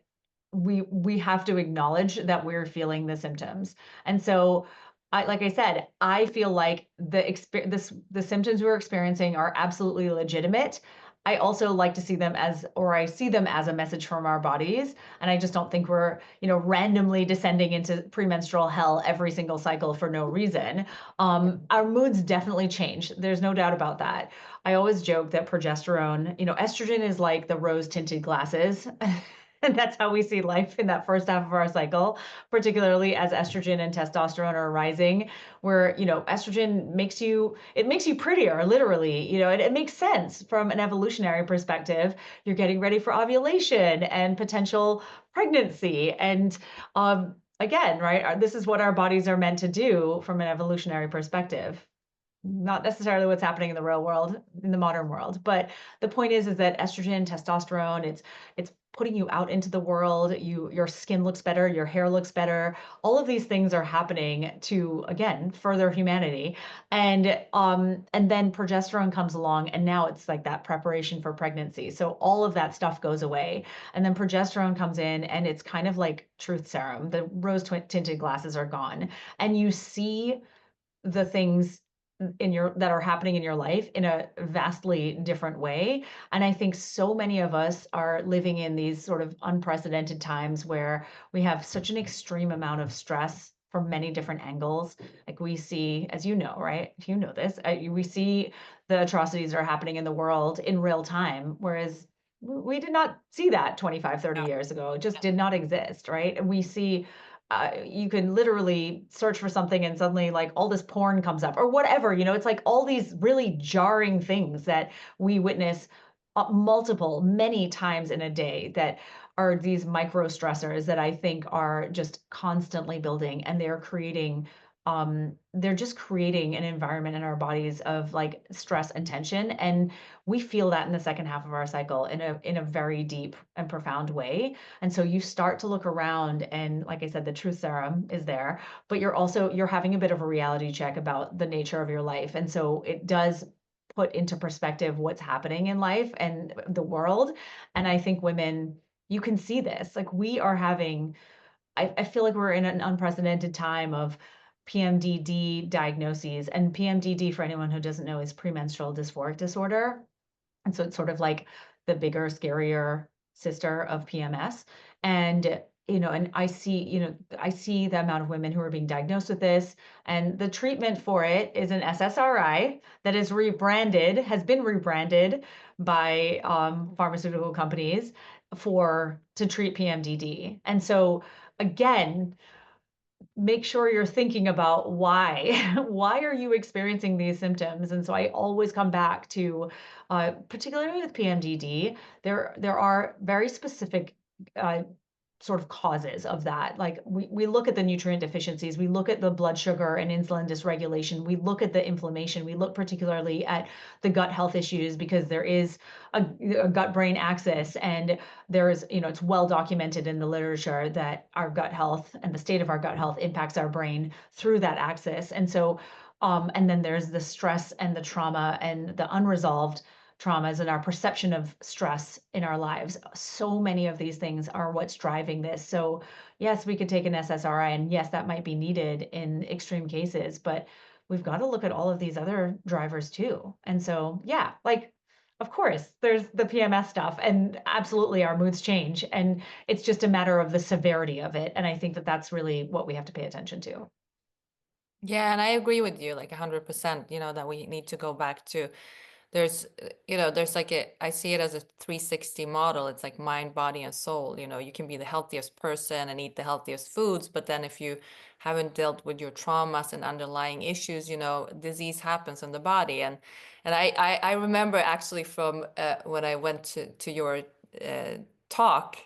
we have to acknowledge that we're feeling the symptoms. And so like I said, I feel like the symptoms we're experiencing are absolutely legitimate. I also like to see them I see them as a message from our bodies. And I just don't think we're, randomly descending into premenstrual hell every single cycle for no reason. Our moods definitely change. There's no doubt about that. I always joke that progesterone, estrogen is like the rose tinted glasses. And that's how we see life in that first half of our cycle, particularly as estrogen and testosterone are rising, where, estrogen makes you prettier, literally, it makes sense from an evolutionary perspective. You're getting ready for ovulation and potential pregnancy. And again, right, this is what our bodies are meant to do from an evolutionary perspective, not necessarily what's happening in the real world, in the modern world. But the point is that estrogen, testosterone, it's putting you out into the world. Your skin looks better, your hair looks better. All of these things are happening to, again, further humanity. And then progesterone comes along, and now it's like that preparation for pregnancy. So all of that stuff goes away. And then progesterone comes in, and it's kind of like truth serum. The rose tinted glasses are gone. And you see the things that are happening in your life in a vastly different way. And I think so many of us are living in these sort of unprecedented times where we have such an extreme amount of stress from many different angles. Like we see, as you know, right? You know this, we see the atrocities that are happening in the world in real time, whereas we did not see that 25, 30 Yeah. years ago. It just Yeah. did not exist, right? And we see, you can literally search for something and suddenly like all this porn comes up or whatever, it's like all these really jarring things that we witness many times in a day that are these micro stressors that I think are just constantly building, and they're just creating an environment in our bodies of like stress and tension, and we feel that in the second half of our cycle in a very deep and profound way. And so you start to look around, and like I said, the truth serum is there, but you're having a bit of a reality check about the nature of your life. And so it does put into perspective what's happening in life and the world. And I think women, you can see this. Like we are having, I feel like we're in an unprecedented time of PMDD diagnoses. And PMDD, for anyone who doesn't know, is premenstrual dysphoric disorder. And so it's sort of like the bigger, scarier sister of PMS. And and I see the amount of women who are being diagnosed with this, and the treatment for it is an SSRI that has been rebranded by pharmaceutical companies to treat PMDD. And so again, make sure you're thinking about why. Why are you experiencing these symptoms? And so I always come back to, particularly with PMDD, there are very specific uh, sort of causes of that. Like we look at the nutrient deficiencies, we look at the blood sugar and insulin dysregulation, we look at the inflammation, we look particularly at the gut health issues because there is a gut brain axis, and there's, it's well documented in the literature that our gut health and the state of our gut health impacts our brain through that axis. And so, and then there's the stress and the trauma and the unresolved traumas and our perception of stress in our lives. So many of these things are what's driving this. So, yes, we could take an SSRI, and yes, that might be needed in extreme cases, but we've got to look at all of these other drivers too. And so, yeah, like, of course, there's the PMS stuff, and absolutely our moods change. And it's just a matter of the severity of it. And I think that that's really what we have to pay attention to. Yeah, and I agree with you like 100%, that we need to go back to there's like I see it as a 360 model. It's like mind, body, and soul. You can be the healthiest person and eat the healthiest foods, but then if you haven't dealt with your traumas and underlying issues, disease happens in the body. And I remember actually from when I went to your talk,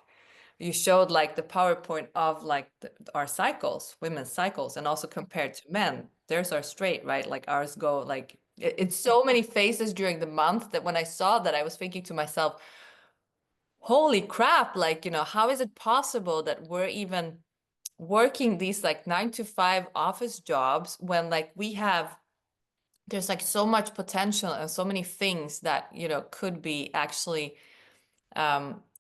you showed like the PowerPoint of like our cycles, women's cycles, and also compared to men. Theirs are straight, right? Like ours go like it's so many phases during the month that when I saw that, I was thinking to myself, holy crap, like, how is it possible that we're even working these like 9 to 5 office jobs when like there's like so much potential and so many things that, could be actually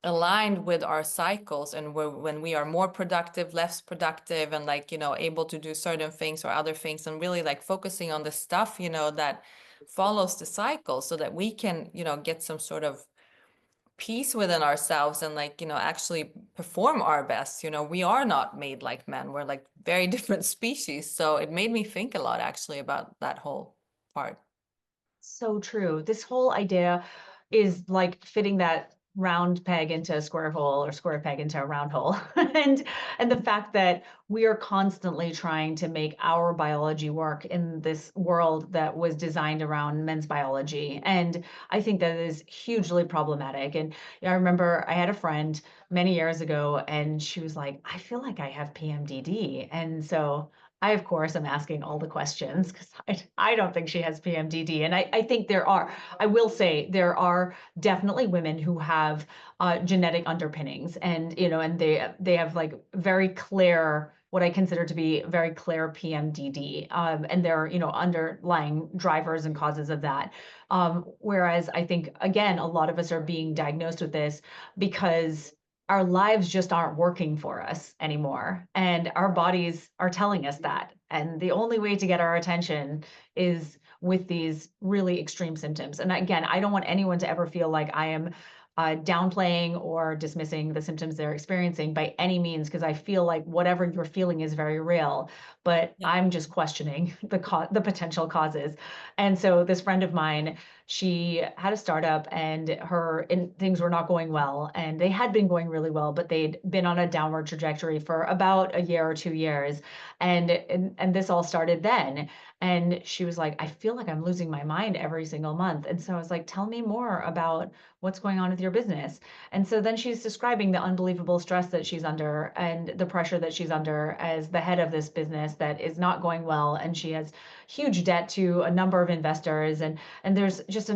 aligned with our cycles, and when we are more productive, less productive, and like, able to do certain things or other things, and really like focusing on the stuff, that follows the cycle so that we can, get some sort of peace within ourselves and like, actually perform our best. We are not made like men. We're like very different species. So it made me think a lot actually about that whole part. So true. This whole idea is like fitting that round peg into a square hole or square peg into a round hole. And the fact that we are constantly trying to make our biology work in this world that was designed around men's biology. And I think that is hugely problematic. And I remember I had a friend many years ago, and she was like, I feel like I have PMDD. And so I, of course, am asking all the questions because I don't think she has PMDD. And I think I will say, there are definitely women who have genetic underpinnings, and, and they have like very clear, what I consider to be very clear PMDD. And there are, underlying drivers and causes of that. Whereas I think, again, a lot of us are being diagnosed with this because our lives just aren't working for us anymore. And our bodies are telling us that. And the only way to get our attention is with these really extreme symptoms. And again, I don't want anyone to ever feel like I am downplaying or dismissing the symptoms they're experiencing by any means, because I feel like whatever you're feeling is very real. But Yeah. I'm just questioning the potential causes. And so this friend of mine, she had a startup and things were not going well, and they had been going really well, but they'd been on a downward trajectory for about a year or 2 years. And this all started then. And she was like, I feel like I'm losing my mind every single month. And so I was like, tell me more about what's going on with your business. And so then she's describing the unbelievable stress that she's under and the pressure that she's under as the head of this business that is not going well. And she has huge debt to a number of investors. And there's just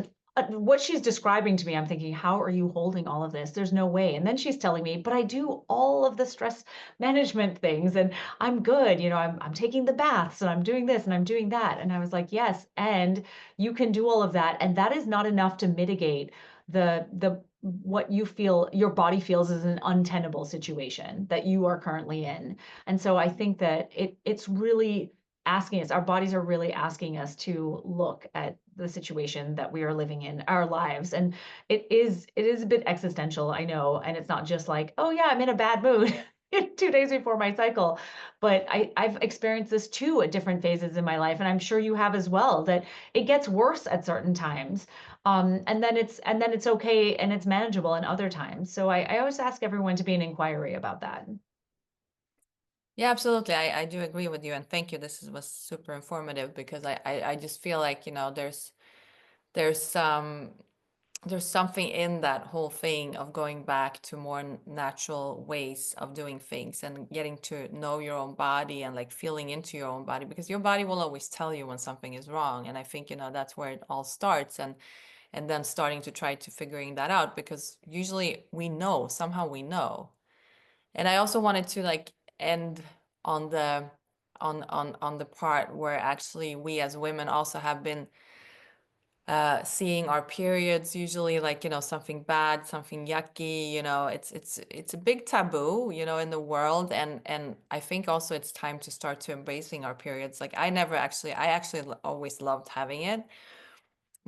what she's describing to me, I'm thinking, how are you holding all of this? There's no way. And then she's telling me, but I do all of the stress management things and I'm good. I'm taking the baths and I'm doing this and I'm doing that. And I was like, yes, and you can do all of that. And that is not enough to mitigate the what you feel your body feels is an untenable situation that you are currently in. And so I think that it's really asking us, our bodies are really asking us to look at the situation that we are living in our lives. And it is a bit existential, I know, and it's not just like, oh yeah, I'm in a bad mood 2 days before my cycle. But I've experienced this too at different phases in my life, and I'm sure you have as well, that it gets worse at certain times. And then it's okay and it's manageable in other times. So I always ask everyone to be an inquiry about that. Yeah, absolutely. I do agree with you, and thank you. Was super informative because I just feel like, there's some there's something in that whole thing of going back to more natural ways of doing things and getting to know your own body and like feeling into your own body, because your body will always tell you when something is wrong. And I think, that's where it all starts, and then starting to try to figuring that out, because usually we know, somehow we know. And I also wanted to like end on the part where actually we as women also have been seeing our periods usually like, something bad, something yucky, it's a big taboo, in the world. And I think also it's time to start to embracing our periods. Like I actually always loved having it,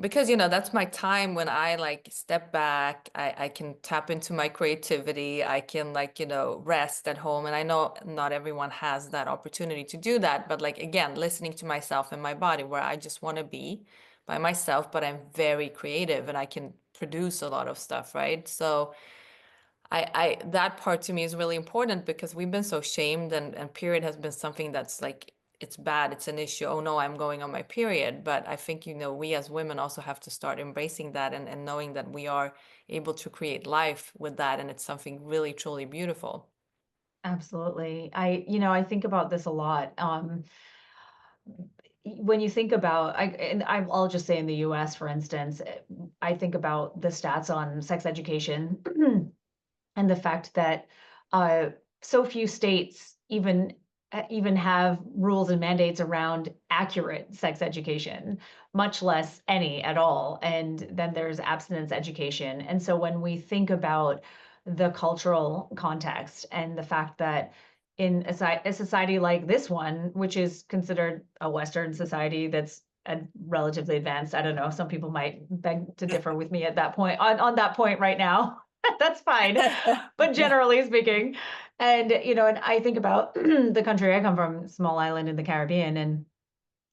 because that's my time when I like step back. I can tap into my creativity. I can like, rest at home. And I know not everyone has that opportunity to do that, but like again, listening to myself and my body, where I just want to be by myself, but I'm very creative and I can produce a lot of stuff, right? So that part to me is really important, because we've been so shamed, and period has been something that's like, it's bad, it's an issue. Oh no, I'm going on my period. But I think, we as women also have to start embracing that, and knowing that we are able to create life with that, and it's something really truly beautiful. Absolutely. I think about this a lot. When you think about, I'll just say in the US, for instance, I think about the stats on sex education and the fact that uh, so few states even have rules and mandates around accurate sex education, much less any at all. And then there's abstinence education. And so when we think about the cultural context and the fact that in a society like this one, which is considered a Western society that's relatively advanced, I don't know, some people might beg to differ with me at that point on that point right now. That's fine. But generally speaking, and I think about the country I come from, small island in the Caribbean, and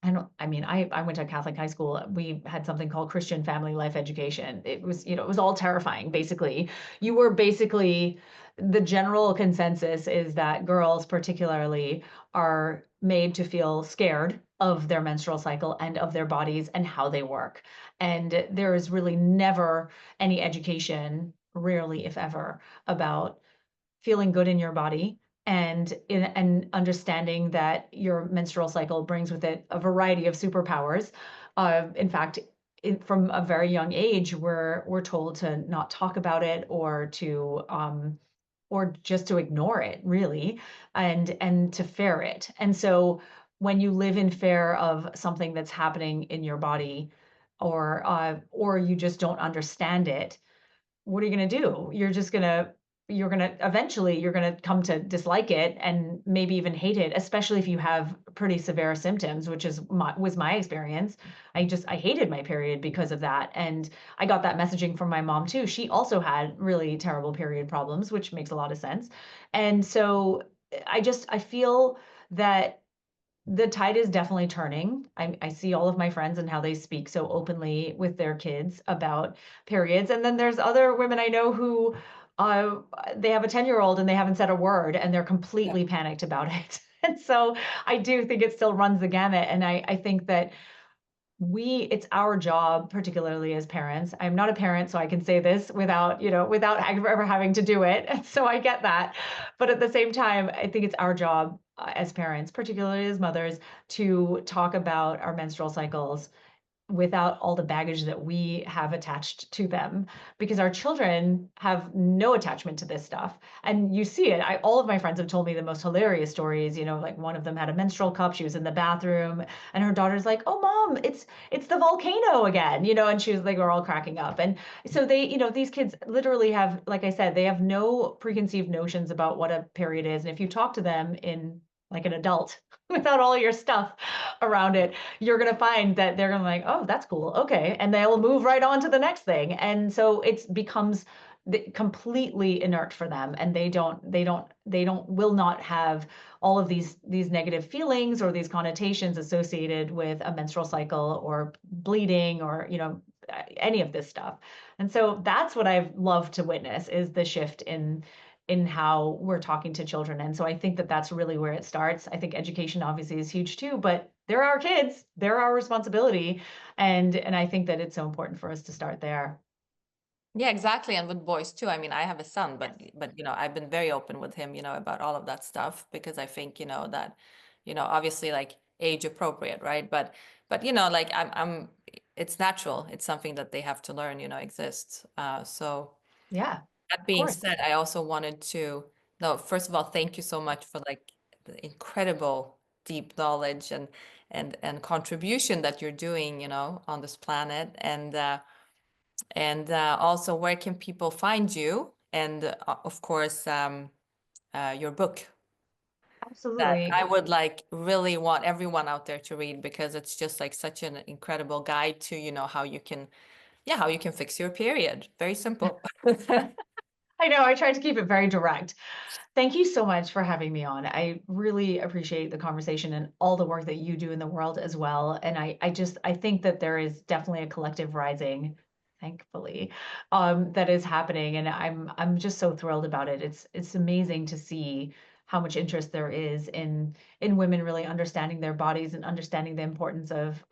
I went to Catholic high school. We had something called Christian Family Life Education. It was all terrifying, basically. You were basically, the general consensus is that girls particularly are made to feel scared of their menstrual cycle and of their bodies and how they work. And there is really never any education, rarely if ever, about feeling good in your body and understanding that your menstrual cycle brings with it a variety of superpowers. In fact, from a very young age, we're told to not talk about it or just to ignore it, really, and to fear it. And so when you live in fear of something that's happening in your body, or you just don't understand it, what are you going to do? You're just going to you're gonna come to dislike it and maybe even hate it, especially if you have pretty severe symptoms, which was my experience. I hated my period because of that. And I got that messaging from my mom too. She also had really terrible period problems, which makes a lot of sense. And so I feel that the tide is definitely turning. I see all of my friends and how they speak so openly with their kids about periods. And then there's other women I know who uh, they have a 10-year-old and they haven't said a word and they're Yeah. completely panicked about it. And so I do think it still runs the gamut. And I think that it's our job, particularly as parents. I'm not a parent, so I can say this without, without ever having to do it. So I get that. But at the same time, I think it's our job as parents, particularly as mothers, to talk about our menstrual cycles without all the baggage that we have attached to them, because our children have no attachment to this stuff. And you see it. All of my friends have told me the most hilarious stories. Like one of them had a menstrual cup. She was in the bathroom and her daughter's like, "Oh, mom, it's the volcano again," and she was like, we're all cracking up. And so these kids literally have, like I said, they have no preconceived notions about what a period is. And if you talk to them in like an adult without all your stuff around it, you're going to find that they're going to be like, "Oh, that's cool. Okay." And they'll move right on to the next thing. And so it becomes completely inert for them. And will not have all of these negative feelings or these connotations associated with a menstrual cycle or bleeding or, any of this stuff. And so that's what I've loved to witness, is the shift in how we're talking to children. And so I think that that's really where it starts. I think education obviously is huge too, but they're our kids, they're our responsibility. And I think that it's so important for us to start there. Yeah, exactly. And with boys too. I mean, I have a son, Yes. but I've been very open with him, about all of that stuff because I think, that, obviously like age appropriate, right? But like I'm it's natural. It's something that they have to learn, exists. So Yeah, that of being course. said, I also wanted to, no, first of all, thank you so much for like the incredible deep knowledge and contribution that you're doing, on this planet. And also, where can people find you? And of course, your book that Absolutely. I would like really want everyone out there to read because it's just like such an incredible guide to, how you can, yeah, how you can fix your period. Very simple. I know, I tried to keep it very direct. Thank you so much for having me on. I really appreciate the conversation and all the work that you do in the world as well. And I think that there is definitely a collective rising, thankfully, that is happening. And I'm just so thrilled about it. It's amazing to see how much interest there is in women really understanding their bodies and understanding the importance of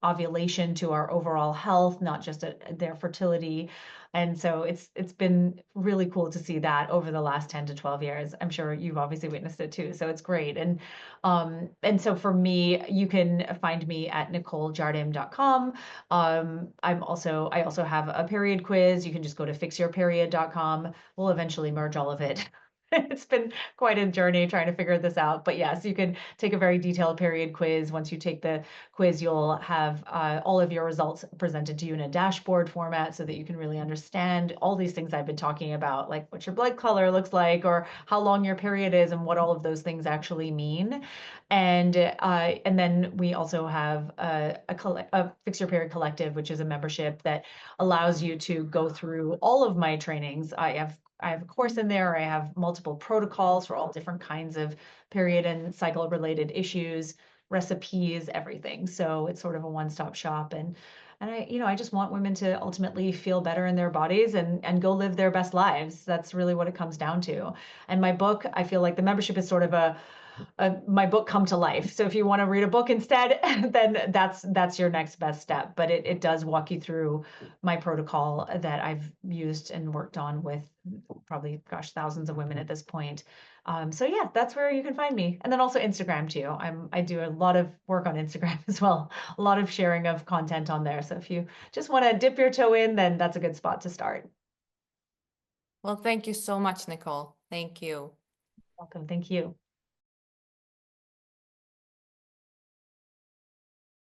ovulation to our overall health, not just their fertility. And so it's been really cool to see that over the last 10 to 12 years. I'm sure you've obviously witnessed it too. So it's great. And so for me, you can find me at NicoleJardim.com. I also have a period quiz. You can just go to fixyourperiod.com. We'll eventually merge all of it. It's been quite a journey trying to figure this out. But yes, you can take a very detailed period quiz. Once you take the quiz, you'll have all of your results presented to you in a dashboard format so that you can really understand all these things I've been talking about, like what your blood color looks like or how long your period is and what all of those things actually mean. And then we also have a Fix Your Period Collective, which is a membership that allows you to go through all of my trainings. I have a course in there. I have multiple protocols for all different kinds of period and cycle related issues, recipes, everything. So it's sort of a one-stop shop. And I just want women to ultimately feel better in their bodies and go live their best lives. That's really what it comes down to. And my book, I feel like the membership is sort of my book come to life. So if you want to read a book instead, then that's your next best step. But it does walk you through my protocol that I've used and worked on with probably, gosh, thousands of women at this point. So yeah, that's where you can find me. And then also Instagram too. I do a lot of work on Instagram as well, a lot of sharing of content on there. So if you just want to dip your toe in, then that's a good spot to start. Well, thank you so much, Nicole. Thank you. Welcome. Thank you.